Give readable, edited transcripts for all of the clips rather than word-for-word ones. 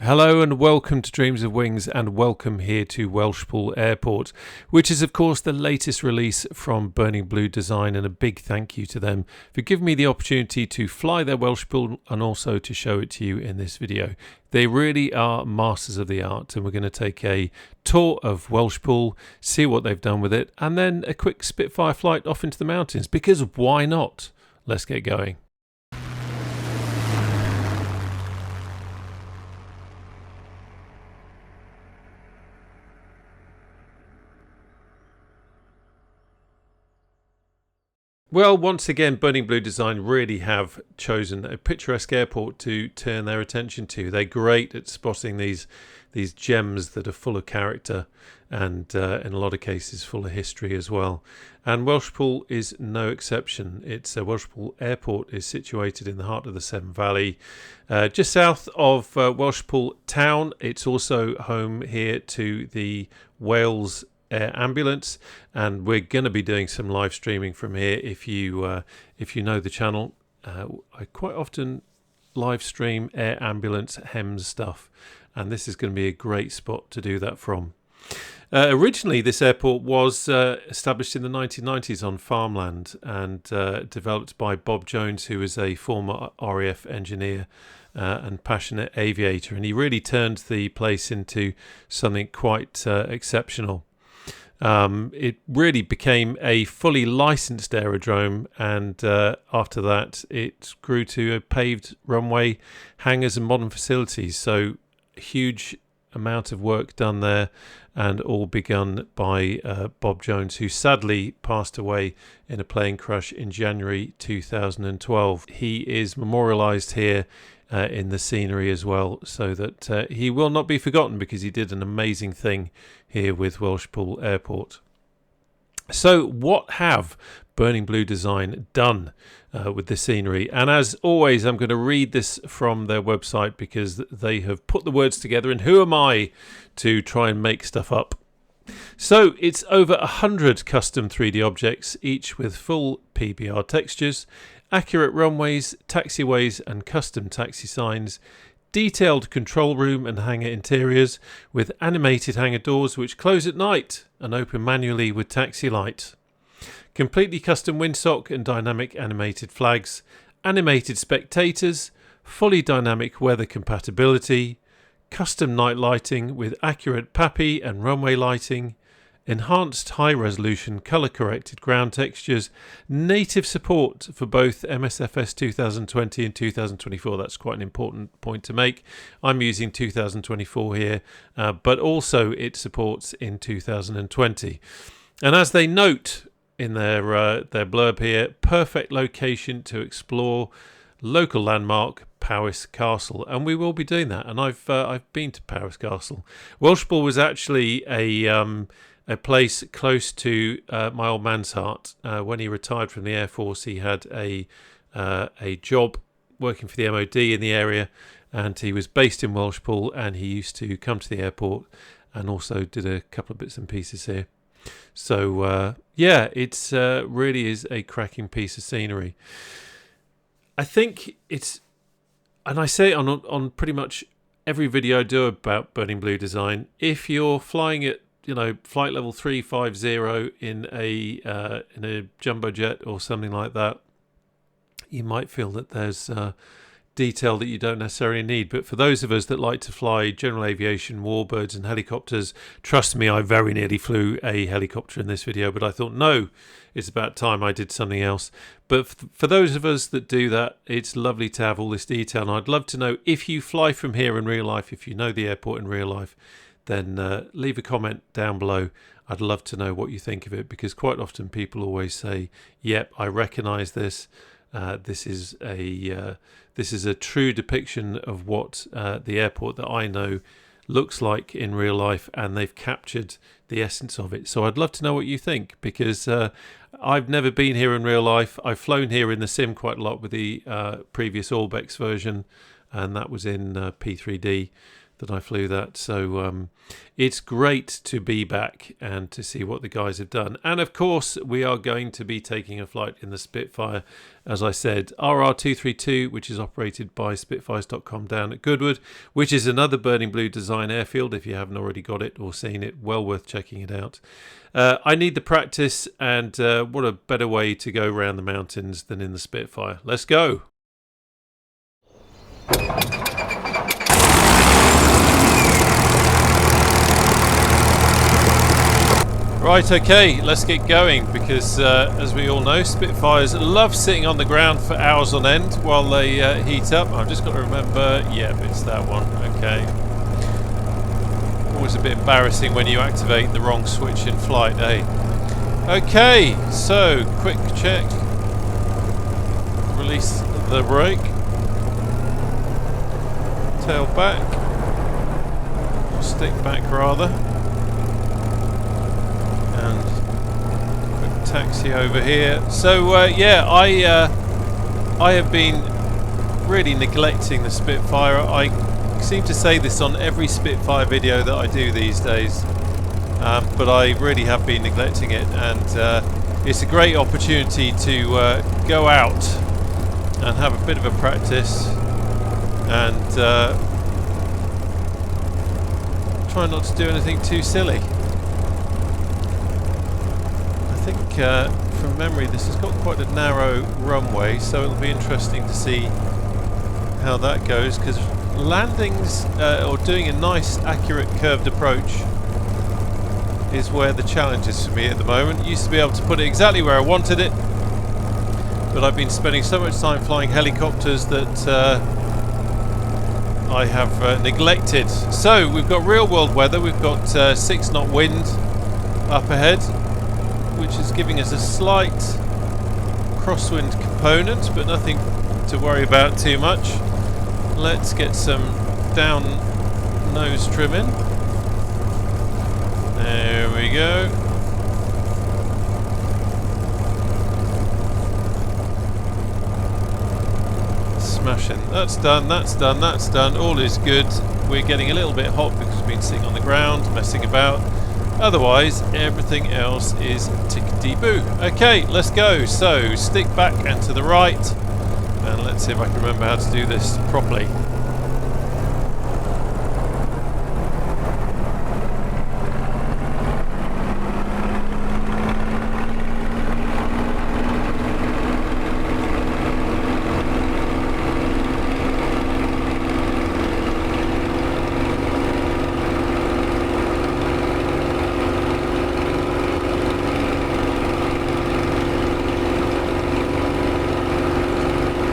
Hello and welcome to Dreams of Wings, and welcome here to Welshpool Airport, which is of course the latest release from Burning Blue Design, and a big thank you to them for giving me the opportunity to fly their Welshpool and also to show it to you in this video. They really are masters of the art, and we're going to take a tour of Welshpool, see what they've done with it, and then a quick Spitfire flight off into the mountains, because why not? Let's get going. Well, once again, Burning Blue Design really have chosen a picturesque airport to turn their attention to. They're great at spotting these gems that are full of character and in a lot of cases full of history as well. And Welshpool is no exception. Welshpool Airport is situated in the heart of the Severn Valley, just south of Welshpool Town. It's also home here to the Wales Air Ambulance, and we're going to be doing some live streaming from here. If you know the channel, I quite often live stream Air Ambulance HEMS stuff, and this is going to be a great spot to do that from. Originally, this airport was established in the 1990s on farmland and developed by Bob Jones, who is a former RAF engineer and passionate aviator, and he really turned the place into something quite exceptional. It really became a fully licensed aerodrome, and after that it grew to a paved runway, hangars and modern facilities. So a huge amount of work done there, and all begun by Bob Jones, who sadly passed away in a plane crash in January 2012. He is memorialised here in the scenery as well, so that he will not be forgotten, because he did an amazing thing here with Welshpool Airport. So what have Burning Blue Design done with the scenery? And as always, I'm going to read this from their website, because they have put the words together, and who am I to try and make stuff up? So it's over 100 custom 3D objects, each with full PBR textures, accurate runways, taxiways and custom taxi signs, detailed control room and hangar interiors with animated hangar doors which close at night and open manually with taxi light, completely custom windsock and dynamic animated flags, animated spectators, fully dynamic weather compatibility, custom night lighting with accurate PAPI and runway lighting, enhanced high-resolution colour-corrected ground textures, native support for both MSFS 2020 and 2024. That's quite an important point to make. I'm using 2024 here, but also it supports in 2020. And as they note in their blurb here, perfect location to explore local landmark Powys Castle, and we will be doing that. And I've been to Powys Castle. Welshpool was actually a place close to my old man's heart. When he retired from the Air Force, he had a job working for the MOD in the area, and he was based in Welshpool, and he used to come to the airport and also did a couple of bits and pieces here. So yeah, it's really is a cracking piece of scenery. I think it's, and I say it on pretty much every video I do about Burning Blue Design, if you're flying at flight level 350 in a jumbo jet or something like that, you might feel that there's detail that you don't necessarily need. But for those of us that like to fly general aviation, warbirds and helicopters, trust me, I very nearly flew a helicopter in this video, but I thought, no, it's about time I did something else. But for those of us that do that, it's lovely to have all this detail, and I'd love to know, if you fly from here in real life, if you know the airport in real life, then leave a comment down below. I'd love to know what you think of it, because quite often people always say, yep, I recognise this. This is a true depiction of what the airport that I know looks like in real life, and they've captured the essence of it. So I'd love to know what you think, because I've never been here in real life. I've flown here in the sim quite a lot with the previous Orbex version, and that was in P3D. that I flew that. So it's great to be back and to see what the guys have done. And of course, we are going to be taking a flight in the Spitfire, as I said, RR232, which is operated by Spitfires.com down at Goodwood, which is another Burning Blue design airfield. If you haven't already got it or seen it, well worth checking it out. I need the practice, and what a better way to go around the mountains than in the Spitfire. Let's go. Right, okay, let's get going, because as we all know, Spitfires love sitting on the ground for hours on end while they heat up. I've just got to remember, yeah, it's that one, okay. Always a bit embarrassing when you activate the wrong switch in flight, eh? Okay, so quick check. Release the brake. Tail back. Or stick back rather. And quick taxi over here. So yeah, I have been really neglecting the Spitfire. I seem to say this on every Spitfire video that I do these days, but I really have been neglecting it, and it's a great opportunity to go out and have a bit of a practice and try not to do anything too silly. I think from memory this has got quite a narrow runway, so it'll be interesting to see how that goes, because landings or doing a nice accurate curved approach is where the challenge is for me at the moment. Used to be able to put it exactly where I wanted it, but I've been spending so much time flying helicopters that I have neglected. So we've got real world weather. We've got 6 knot wind up ahead, which is giving us a slight crosswind component, but nothing to worry about too much. Let's get some down nose trim in. There we go. Smashing. That's done, that's done, that's done. All is good. We're getting a little bit hot because we've been sitting on the ground, messing about. Otherwise, everything else is tickety-boo. Okay, let's go. So, stick back and to the right. And let's see if I can remember how to do this properly.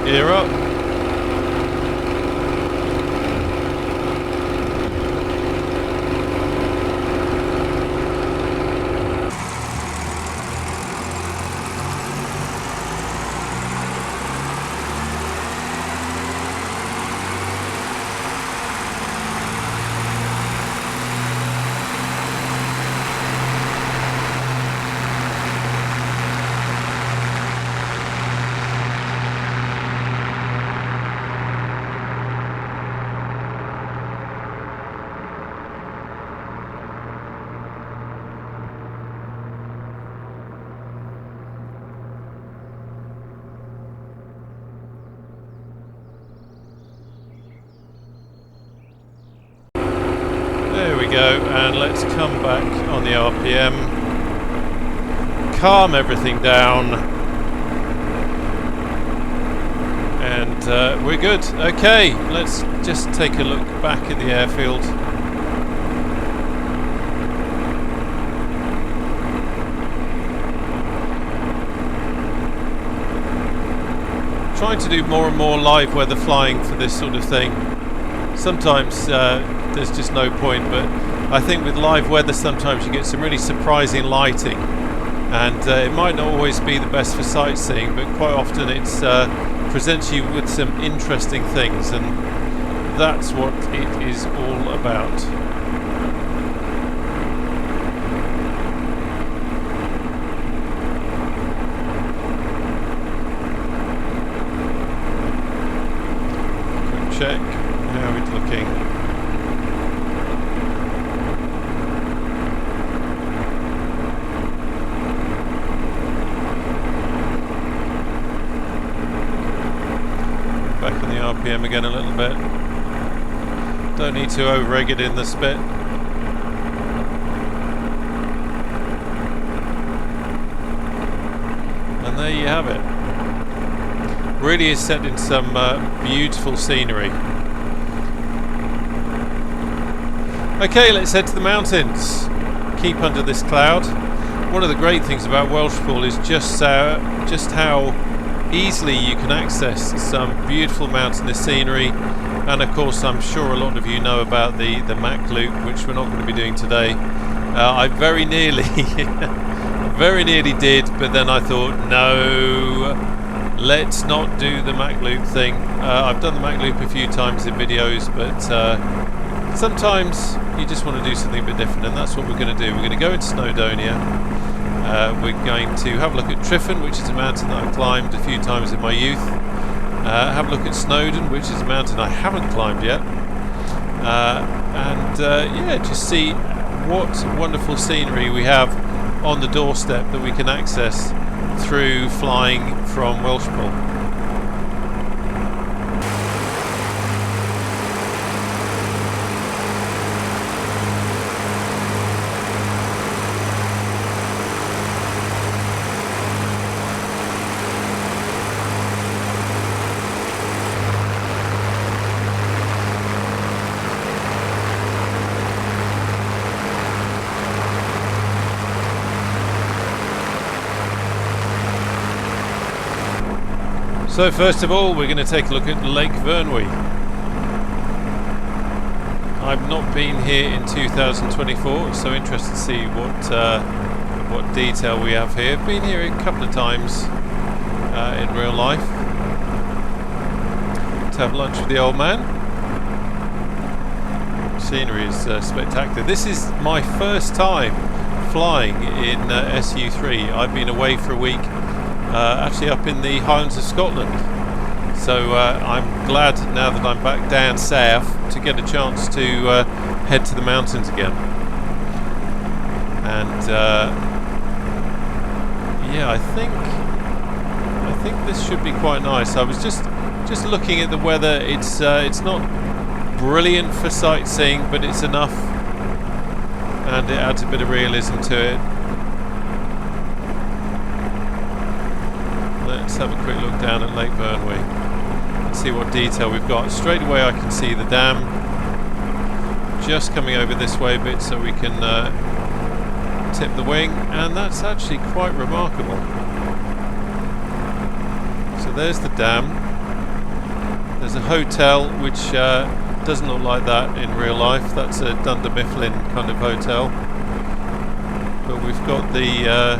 Gear up. There we go, and let's come back on the RPM, calm everything down, and we're good. Okay, let's just take a look back at the airfield. Trying to do more and more live weather flying for this sort of thing. Sometimes there's just no point, but I think with live weather sometimes you get some really surprising lighting, and it might not always be the best for sightseeing, but quite often it presents you with some interesting things, and that's what it is all about. Quick check, how are we looking? again a little bit. Don't need to over-egg it in the spit. And there you have it. Really is set in some beautiful scenery. Okay, let's head to the mountains. Keep under this cloud. One of the great things about Welshpool is just how easily you can access some beautiful mountainous scenery. And of course, I'm sure a lot of you know about the Mac loop, which we're not going to be doing today. I very nearly did, but then I thought, no, let's not do the Mac loop thing. I've done the Mac loop a few times in videos, but sometimes you just want to do something a bit different, and that's what we're going to do. We're going to go into Snowdonia. We're going to have a look at Tryfan, which is a mountain that I've climbed a few times in my youth. Have a look at Snowdon, which is a mountain I haven't climbed yet. Yeah, just see what wonderful scenery we have on the doorstep that we can access through flying from Welshpool. So first of all, we're going to take a look at Lake Vyrnwy. I've not been here in 2024, so interested to see what detail we have here. Been here a couple of times in real life to have lunch with the old man. Scenery is spectacular. This is my first time flying in SU3. I've been away for a week. Actually up in the Highlands of Scotland, so I'm glad now that I'm back down south to get a chance to head to the mountains again. And yeah, I think this should be quite nice. I was just looking at the weather. It's not brilliant for sightseeing, but it's enough, and it adds a bit of realism to it. Let's have a quick look down at Lake Vyrnwy and see what detail we've got. Straight away I can see the dam just coming over this way a bit, so we can tip the wing, and that's actually quite remarkable. So there's the dam. There's a hotel which doesn't look like that in real life. That's a Dunder Mifflin kind of hotel. But we've got the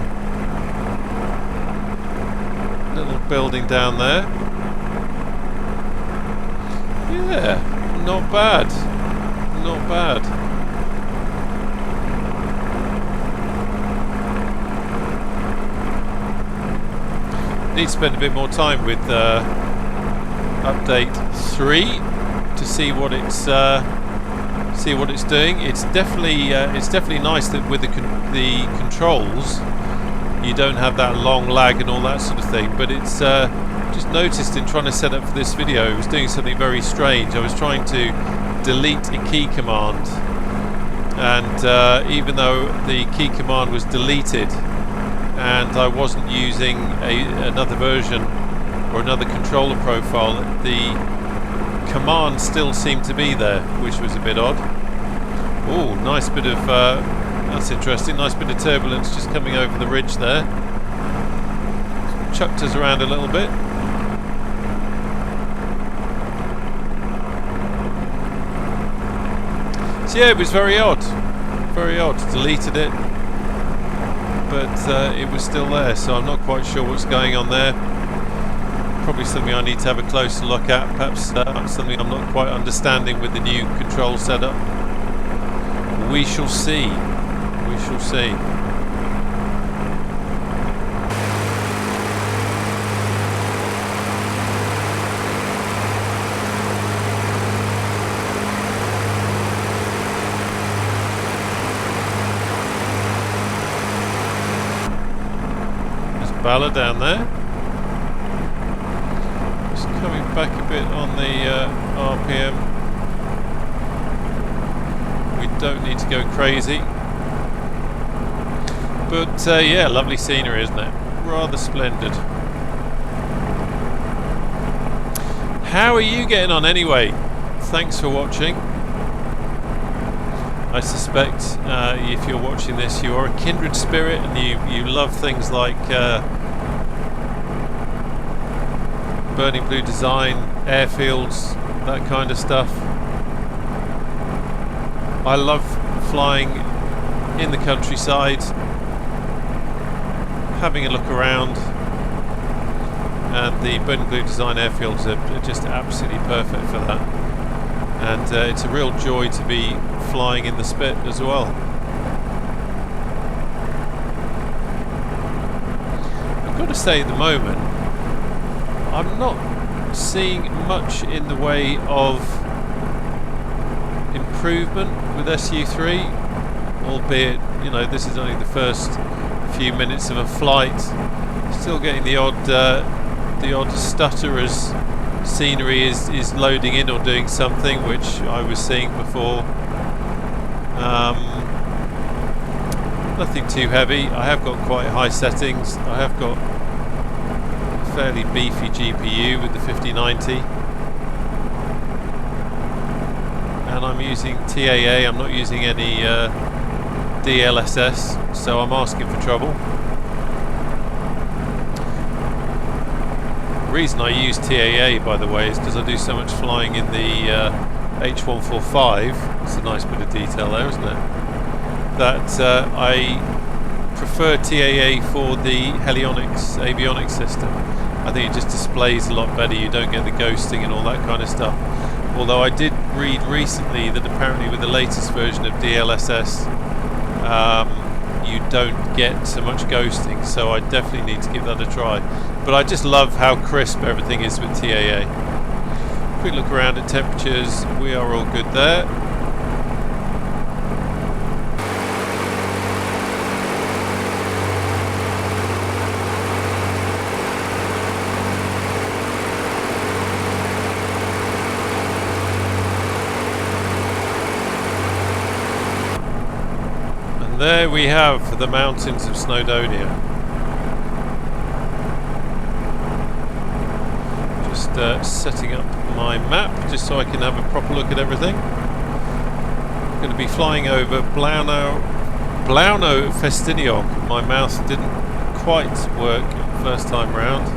little building down there. Yeah, not bad. Not bad. Need to spend a bit more time with update 3 to see what it's doing. It's definitely nice that with the controls you don't have that long lag and all that sort of thing, but it's just noticed in trying to set up for this video it was doing something very strange. I was trying to delete a key command, and even though the key command was deleted and I wasn't using another version or another controller profile, the command still seemed to be there, which was a bit odd. Oh, nice bit of that's interesting. Nice bit of turbulence just coming over the ridge there. Chucked us around a little bit. So yeah, it was very odd. Very odd. Deleted it, but it was still there. So I'm not quite sure what's going on there. Probably something I need to have a closer look at. Perhaps something I'm not quite understanding with the new control setup. We shall see. We shall see. There's Bala down there. Just coming back a bit on the RPM. We don't need to go crazy. But yeah, lovely scenery, isn't it? Rather splendid. How are you getting on anyway? Thanks for watching. I suspect if you're watching this, you are a kindred spirit and you love things like burning blue design, airfields, that kind of stuff. I love flying in the countryside, having a look around, and the burning blue design airfields are just absolutely perfect for that. And it's a real joy to be flying in the Spit as well. I've got to say, at the moment, I'm not seeing much in the way of improvement with SU3, albeit, you know, this is only the first few minutes of a flight. Still getting the odd stutter as scenery is loading in or doing something, which I was seeing before. Nothing too heavy. I have got quite high settings. I have got a fairly beefy GPU with the 5090, and I'm using TAA. I'm not using any DLSS, so I'm asking for trouble. The reason I use TAA, by the way, is because I do so much flying in the H145. It's a nice bit of detail there, isn't it? That I prefer TAA for the Helionics avionics system. I think it just displays a lot better. You don't get the ghosting and all that kind of stuff. Although I did read recently that apparently with the latest version of DLSS, you don't get so much ghosting, so I definitely need to give that a try. But I just love how crisp everything is with TAA. Quick look around at temperatures, we are all good there. And there we have the mountains of Snowdonia. Setting up my map just so I can have a proper look at everything. I'm going to be flying over Blaunau Festiniog. My mouse didn't quite work first time round.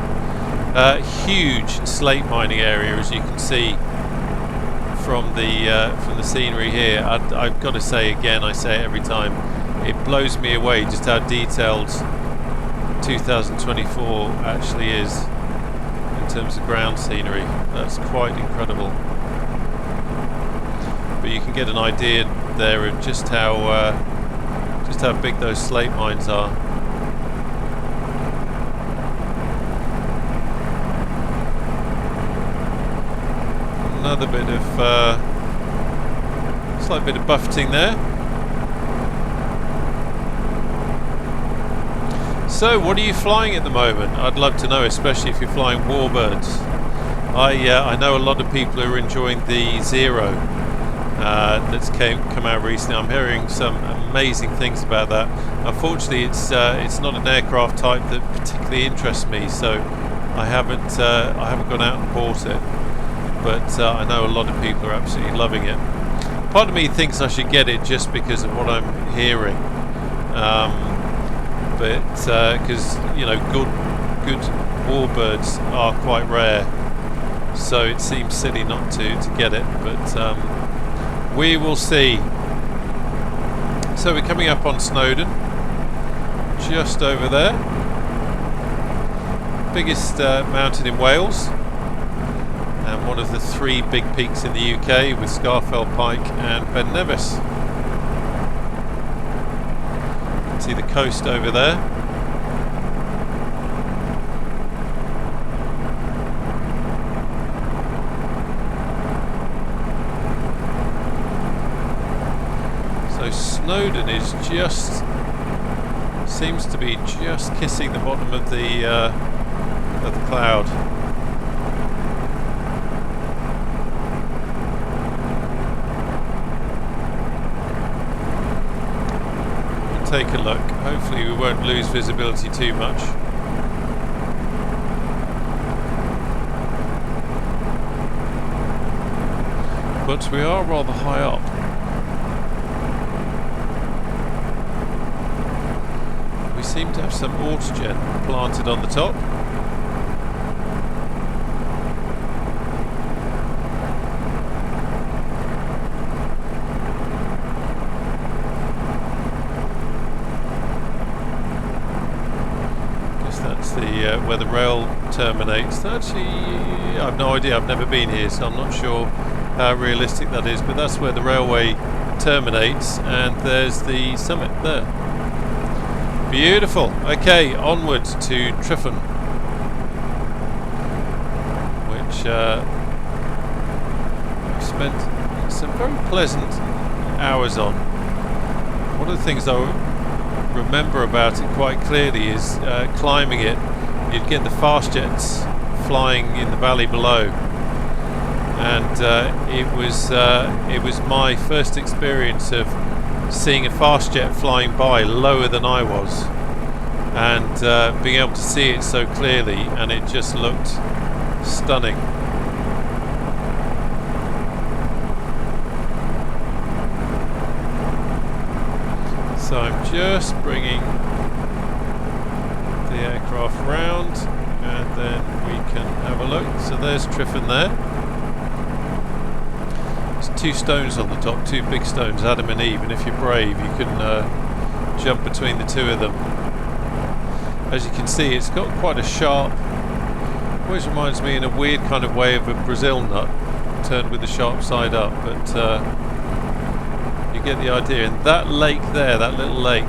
Huge slate mining area, as you can see from the scenery here. I've got to say again, I say it every time, it blows me away just how detailed 2024 actually is. In terms of ground scenery, that's quite incredible. But you can get an idea there of just how big those slate mines are. Another bit of slight bit of buffeting there. So, what are you flying at the moment? I'd love to know, especially if you're flying warbirds. I know a lot of people who are enjoying the Zero that's come out recently. I'm hearing some amazing things about that. Unfortunately, it's not an aircraft type that particularly interests me, so I haven't gone out and bought it. But I know a lot of people are absolutely loving it. Part of me thinks I should get it just because of what I'm hearing. But because you know, good warbirds are quite rare, so it seems silly not to get it. But we will see. So we're coming up on Snowdon, just over there, biggest mountain in Wales, and one of the 3 big peaks in the UK with Scafell Pike and Ben Nevis. See the coast over there. So Snowdon is seems to be just kissing the bottom of the cloud. take a look. Hopefully we won't lose visibility too much. But we are rather high up. We seem to have some autogen planted on the top. Guess that's the where the rail terminates. Actually, I have no idea. I've never been here, so I'm not sure how realistic that is. But that's where the railway terminates, and there's the summit there. Beautiful. Okay, onwards to Tryfan, which I've spent some very pleasant hours on. One of the things I remember about it quite clearly is climbing it. You'd get the fast jets flying in the valley below, and it was my first experience of seeing a fast jet flying by lower than I was, and being able to see it so clearly, and it just looked stunning. So I'm just bringing the aircraft round, and then we can have a look. So there's Tryfan there. There's 2 stones on the top, 2 big stones, Adam and Eve, and if you're brave you can jump between the 2 of them. As you can see, it's got quite a sharp, always reminds me in a weird kind of way of a Brazil nut turned with the sharp side up, but you get the idea. And that lake there, that little lake,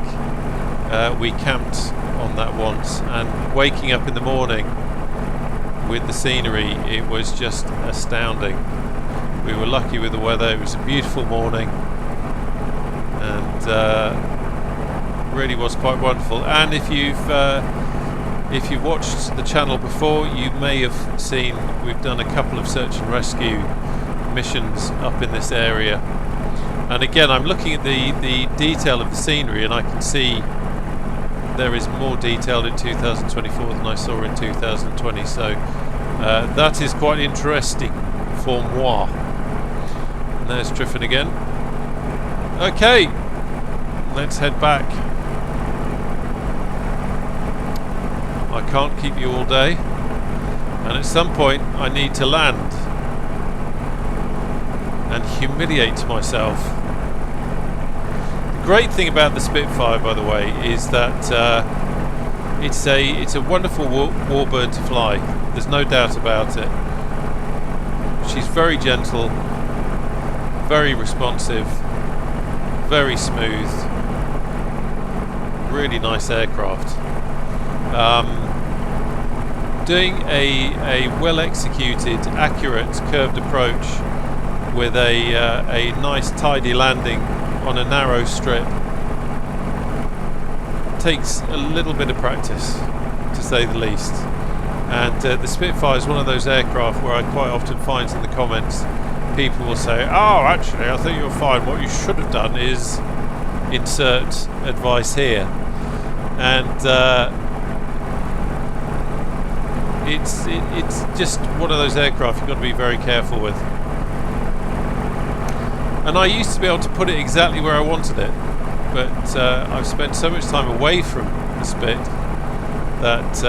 we camped on that once, and waking up in the morning with the scenery, it was just astounding. We were lucky with the weather. It was a beautiful morning, and really was quite wonderful. And if you've watched the channel before, you may have seen we've done a couple of search and rescue missions up in this area. And again, I'm looking at the detail of the scenery, and I can see there is more detail in 2024 than I saw in 2020. So that is quite interesting for moi. There's Tryfan again. Okay, let's head back. I can't keep you all day, and at some point I need to land and humiliate myself. The great thing about the Spitfire, by the way, is that it's a wonderful warbird to fly. There's no doubt about it. She's very gentle, very responsive, very smooth, really nice aircraft. Doing a well executed, accurate, curved approach with a nice tidy landing on a narrow strip takes a little bit of practice, to say the least. And the Spitfire is one of those aircraft where I quite often find in the comments people will say, oh, actually I think you'll find what you should have done is insert advice here. And it's just one of those aircraft you've got to be very careful with. And I used to be able to put it exactly where I wanted it, but I've spent so much time away from the Spit that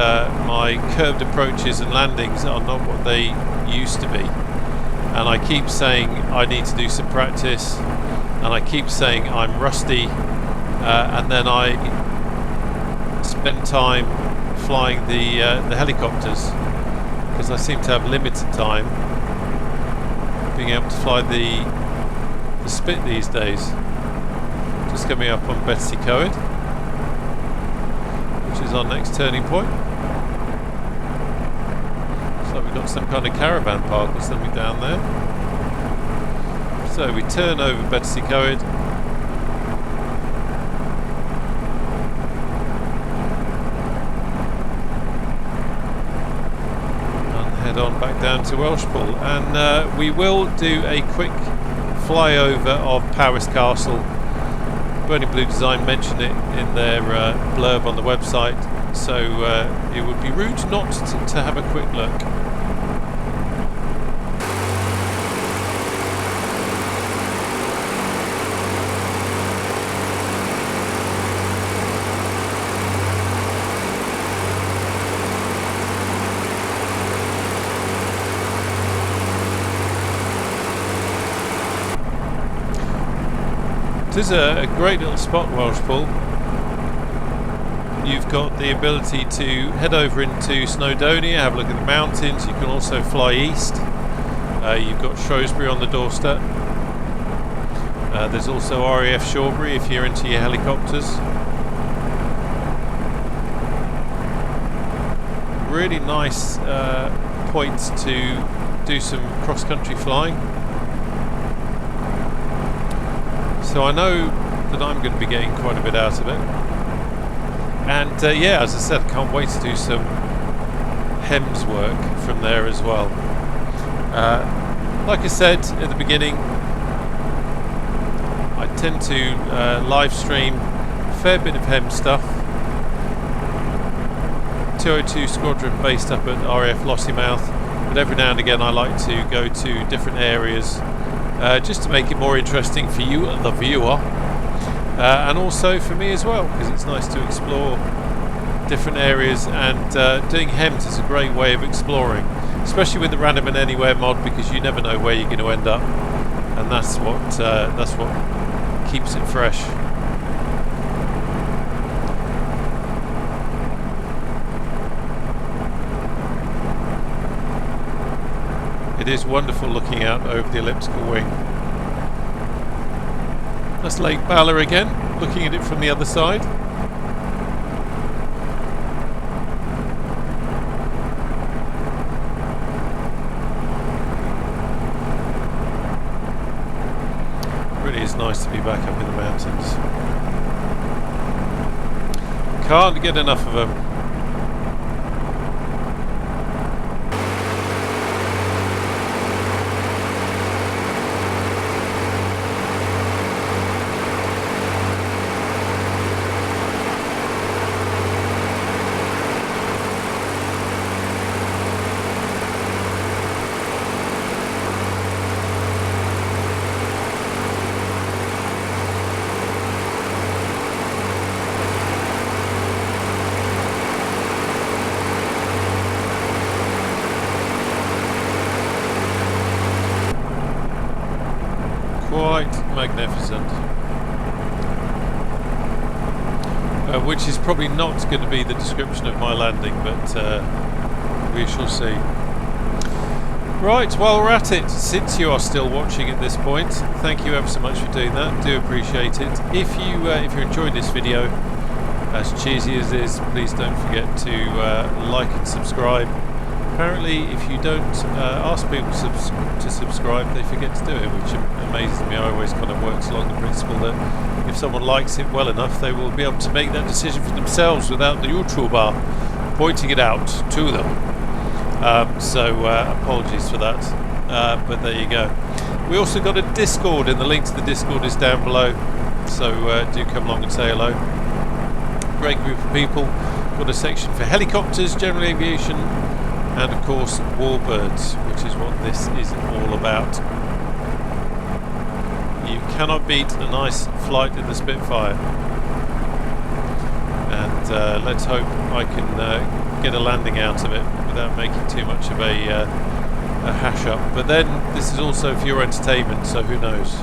my curved approaches and landings are not what they used to be. And I keep saying I need to do some practice, and I keep saying I'm rusty, and then I spend time flying the helicopters, because I seem to have limited time being able to fly the Spit these days. Just coming up on Betsy Coed, which is our next turning point. So we've got some kind of caravan park or something down there. So we turn over Betsy Coed, and head on back down to Welshpool, and we will do a quick flyover of Powys Castle Burning Blue Design mentioned it in their blurb on the website, so it would be rude not to have a quick look. It is a great little spot, Welshpool. You've got the ability to head over into Snowdonia, have a look at the mountains. You can also fly east. You've got Shrewsbury on the doorstep. There's also RAF Shawbury if you're into your helicopters. Really nice points to do some cross-country flying. So I know that I'm going to be getting quite a bit out of it. And yeah, as I said, can't wait to do some HEMS work from there as well. Like I said at the beginning, I tend to live stream a fair bit of HEMS stuff. 202 Squadron based up at RAF Lossiemouth, but every now and again I like to go to different areas just to make it more interesting for you, the viewer, and also for me as well, because it's nice to explore different areas, and doing HEMS is a great way of exploring, especially with the Random and Anywhere mod, because you never know where you're going to end up, and that's what keeps it fresh. It is wonderful looking out over the elliptical wing. That's Lake Bala again, looking at it from the other side. Really is nice to be back up in the mountains. Can't get enough of them. Quite magnificent, which is probably not going to be the description of my landing, but we shall see. Right, while we're at it, since you are still watching at this point, thank you ever so much for doing that, do appreciate it. If you enjoyed this video, as cheesy as it is, please don't forget to like and subscribe. Apparently, if you don't ask people to subscribe, they forget to do it, which amazes me. I always kind of works along the principle that if someone likes it well enough, they will be able to make that decision for themselves without the YouTuber pointing it out to them. So apologies for that, but there you go. We also got a Discord, and the link to the Discord is down below, so do come along and say hello. Great group of people. Got a section for helicopters, general aviation, and of course warbirds, which is what this is all about. You cannot beat a nice flight in the Spitfire, and let's hope I can get a landing out of it without making too much of a hash up. But then this is also for your entertainment, so who knows?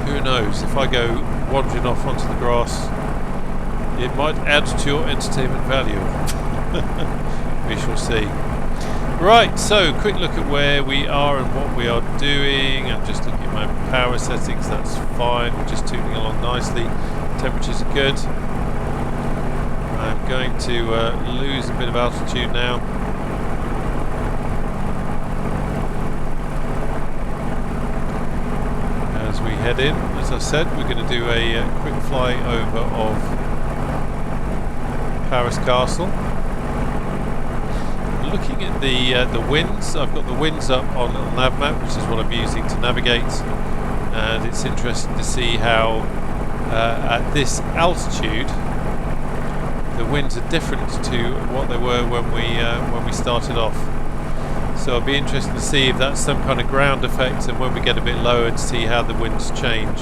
Who knows? If I go wandering off onto the grass, it might add to your entertainment value. We shall see. Right, so quick look at where we are and what we are doing. I'm just looking at my power settings, that's fine. We're just tuning along nicely. Temperatures are good. I'm going to lose a bit of altitude now. As we head in, as I said, we're going to do a quick fly over of Paris Castle. Looking at the winds, I've got the winds up on the nav map, which is what I'm using to navigate, and it's interesting to see how at this altitude, the winds are different to what they were when we started off. So it'll be interesting to see if that's some kind of ground effect, and when we get a bit lower to see how the winds change.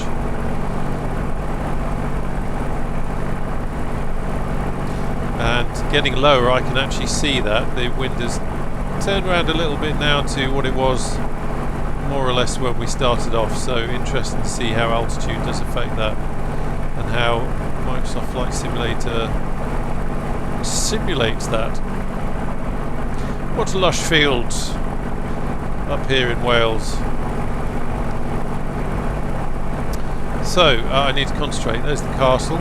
And getting lower, I can actually see that the wind has turned around a little bit now to what it was more or less when we started off. So interesting to see how altitude does affect that, and how Microsoft Flight Simulator simulates that. What lush fields up here in Wales. So I need to concentrate. There's the castle.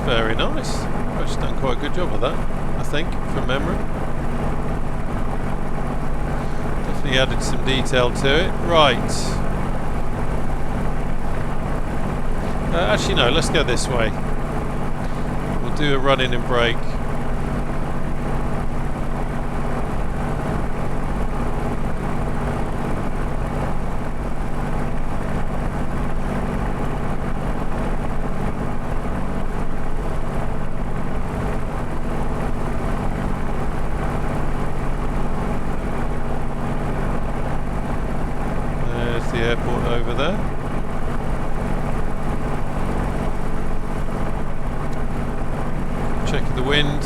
Very nice. I've just done quite a good job of that, I think, from memory. Definitely added some detail to it. Right. Actually, no, let's go this way. We'll do a run in and brake. The airport over there. Check the wind.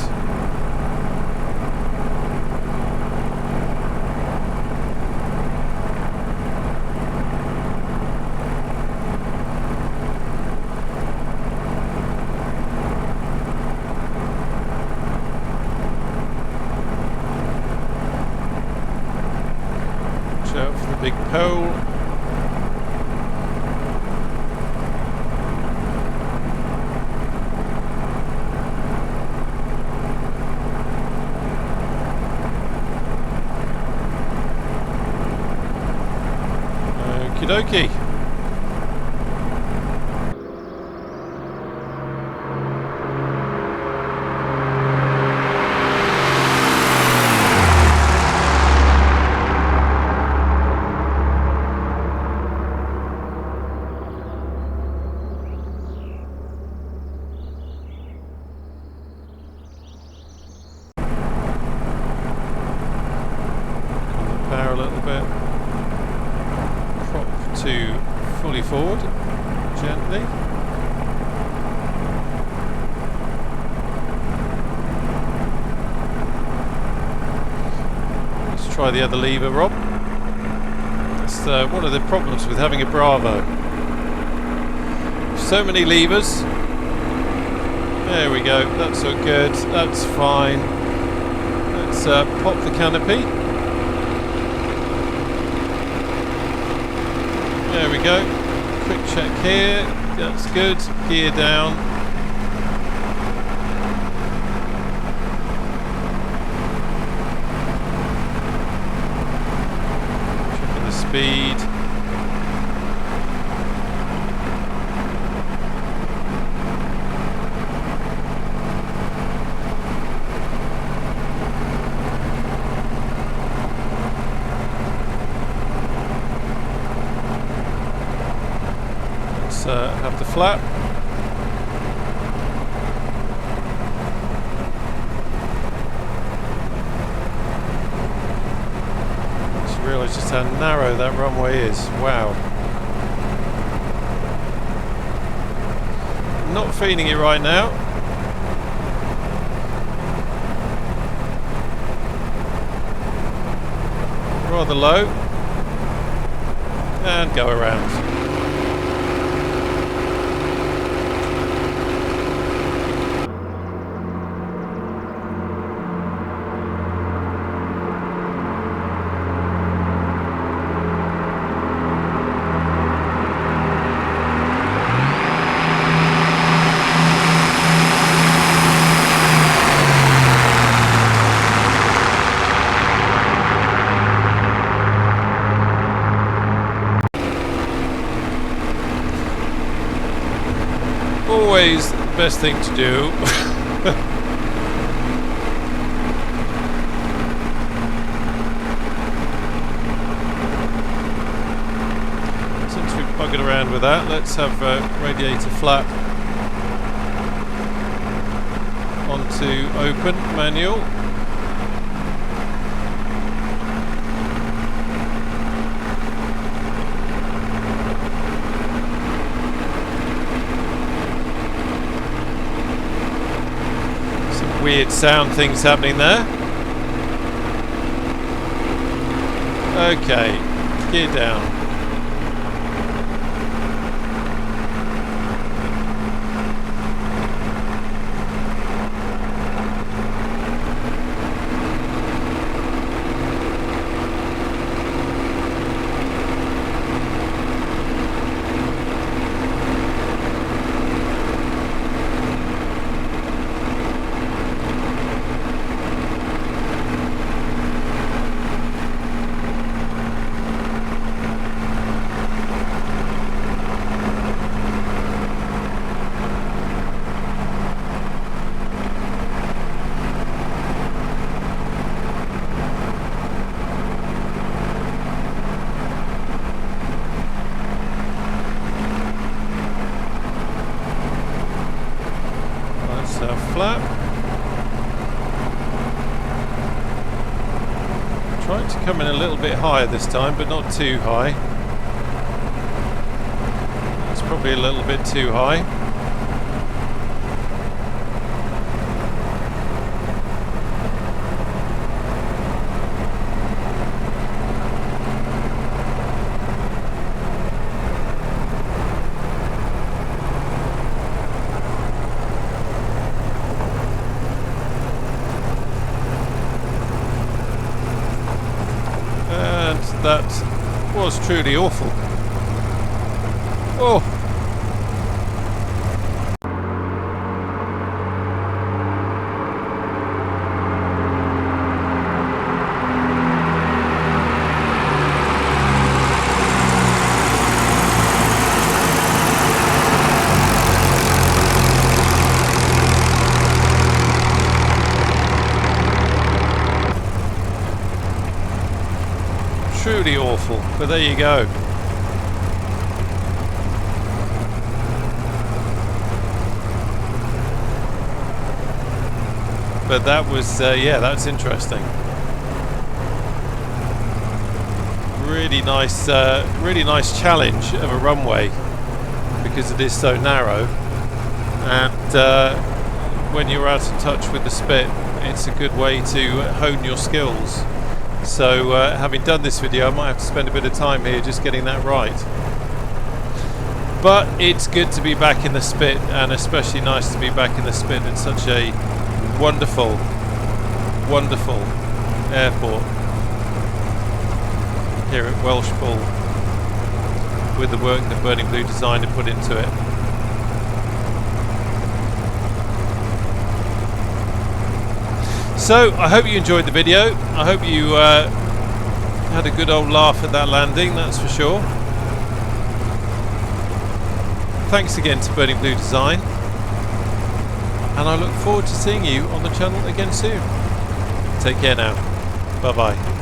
Watch out for the big pole. Okie dokie. Calm the power a little bit. To fully forward, gently. Let's try the other lever, Rob. That's one of the problems with having a Bravo. So many levers. There we go, that's all good, that's fine. Let's pop the canopy. There we go. Quick check here. That's good. Gear down. Checking the speed. Have the flap. Just realised just how narrow that runway is. Wow. Not feeling it right now. Rather low. And go around. always the best thing to do. Since we've buggered around with that, let's have radiator flap onto open manual. Weird sound things happening there. Okay, gear down. Flap. Trying to come in a little bit higher this time, but not too high. That's probably a little bit too high. That was truly awful. Oh. Truly awful, but there you go. But that was, yeah, that's interesting. Really nice challenge of a runway because it is so narrow, and when you're out of touch with the Spit, it's a good way to hone your skills. So having done this video, I might have to spend a bit of time here just getting that right. But it's good to be back in the Spit, and especially nice to be back in the Spit at such a wonderful, wonderful airport here at Welshpool, with the work that Burning Blue Design have put into it. So I hope you enjoyed the video. I hope you had a good old laugh at that landing, that's for sure. Thanks again to Burning Blue Design, and I look forward to seeing you on the channel again soon. Take care now. Bye bye.